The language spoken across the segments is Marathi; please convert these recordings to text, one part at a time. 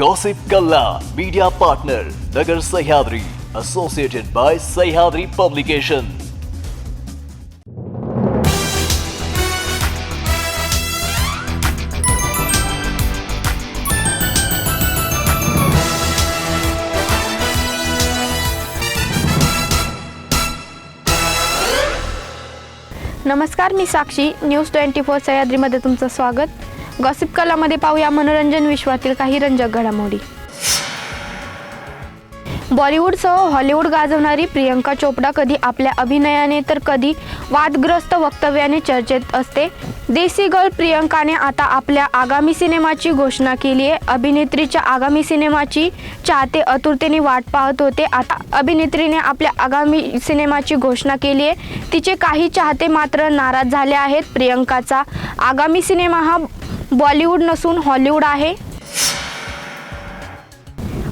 Gossip Kalla, media partner, Nagar Sahyadri, associated by Sahyadri Publication. नमस्कार, मी साक्षी. न्यूज 24 सह्याद्रीमध्ये तुमचं स्वागत. गॉसिप कलामध्ये पाहूया मनोरंजन विश्वातील काही रंजक घडामोडी. बॉलिवूडसह हॉलिवूड गाजवणारी प्रियंका चोपडा कधी आपल्या अभिनयाने तर कधी वादग्रस्त वक्तव्याने चर्चेत असते. देसी गर्ल प्रियंकाने आता आपल्या आगामी सिनेमाची घोषणा केली आहे. अभिनेत्रीच्या आगामी सिनेमाची चाहते आतुरतेने वाट पाहत होते. आता अभिनेत्रीने आपल्या आगामी सिनेमाची घोषणा केली आहे. तिचे काही चाहते मात्र नाराज झाले आहेत. प्रियंकाचा आगामी सिनेमा हा बॉलिवूड नसून हॉलिवूड आहे.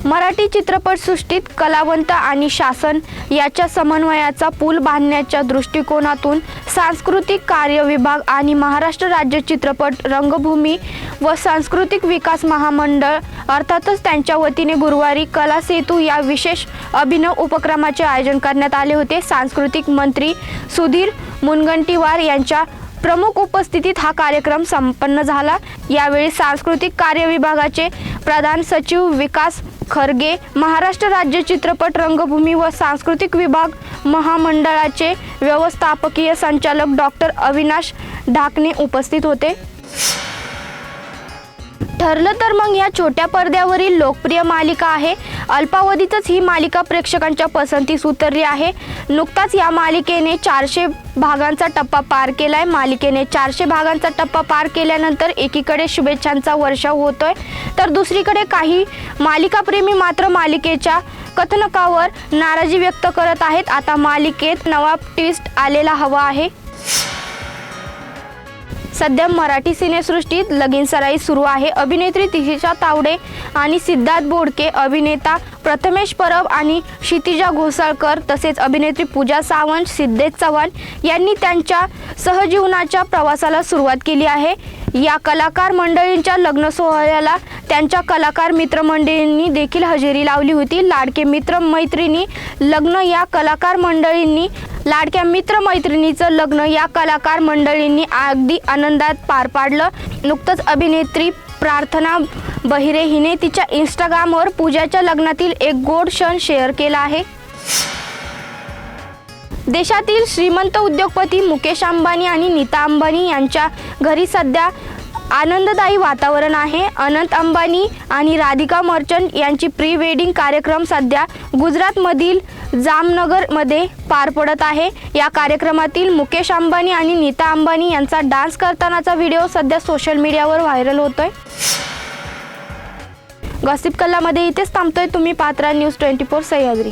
मराठी चित्रपटसृष्टीत कलावंत आणि शासन याच्या समन्वयाचा पूल बांधण्याच्या दृष्टिकोनातून सांस्कृतिक कार्य विभाग आणि महाराष्ट्र राज्य चित्रपट रंगभूमी व सांस्कृतिक विकास महामंडळ अर्थातच त्यांच्या वतीने गुरुवारी कला सेतू या विशेष अभिनव उपक्रमाचे आयोजन करण्यात आले होते. सांस्कृतिक मंत्री सुधीर मुनगंटीवार यांच्या प्रमुख उपस्थितीत हा कार्यक्रम संपन्न झाला. यावेळी सांस्कृतिक कार्य विभागाचे प्रधान सचिव विकास खरगे, महाराष्ट्र राज्य चित्रपट रंगभूमी व सांस्कृतिक विभाग महामंडळाचे व्यवस्थापकीय संचालक डॉक्टर अविनाश ढाकणे उपस्थित होते. ठरलं तर मग या छोट्या पडद्यावरील लोकप्रिय मालिका आहे. अल्पावधीतच ही मालिका प्रेक्षकांच्या पसंतीस उतरली आहे. नुकताच या मालिकेने 400 भागांचा टप्पा पार केलाय. मालिकेने 400 भागांचा टप्पा पार केल्यानंतर एकीकडे शुभेच्छांचा वर्षाव होतोय, तर दुसरीकडे काही मालिकाप्रेमी मात्र मालिकेच्या कथानकावर नाराजी व्यक्त करत आहेत. आता मालिकेत नवा ट्विस्ट आलेला हवा आहे. सध्या मराठी सिनेसृष्टीत लगीनसराई सुरू आहे. अभिनेत्री तिशिता तावडे आणि सिद्धार्थ बोडके, अभिनेता प्रथमेश परब आणि क्षितिजा घोसाळकर तसेच अभिनेत्री पूजा सावंत, सिद्धेश चव्हाण यांनी त्यांच्या सहजीवनाच्या प्रवासाला सुरुवात केली आहे. या कलाकार मंडळींच्या लग्न सोहळ्याला त्यांच्या कलाकार मित्रमंडळींनी देखील हजेरी लावली होती. लाडके मित्रमैत्रिणी लग्न या कलाकार मंडळींनी लाडक्या मित्रमैत्रिणीचं लग्न या कलाकार मंडळींनी अगदी आनंदात पार पाडलं. नुकतंच अभिनेत्री प्रार्थना बहिरे हिने तिच्या इंस्टाग्रामवर पूजाच्या लग्नातील एक गोड क्षण शेअर केला आहे. देशातील श्रीमंत उद्योगपती मुकेश अंबानी आणि नीता अंबानी यांच्या घरी सध्या आनंददायी वातावरण आहे. अनंत अंबानी आणि राधिका मर्चंट यांची प्री वेडिंग कार्यक्रम सध्या गुजरातमधील जामनगरमध्ये पार पडत आहे. या कार्यक्रमातील मुकेश अंबानी आणि नीता अंबानी यांचा डान्स करतानाचा व्हिडिओ सध्या सोशल मीडियावर व्हायरल होतोय. गॉसिप कलामध्ये इथेच थांबतोय. तुम्ही पाहत राहा न्यूज 24 सह्याद्री.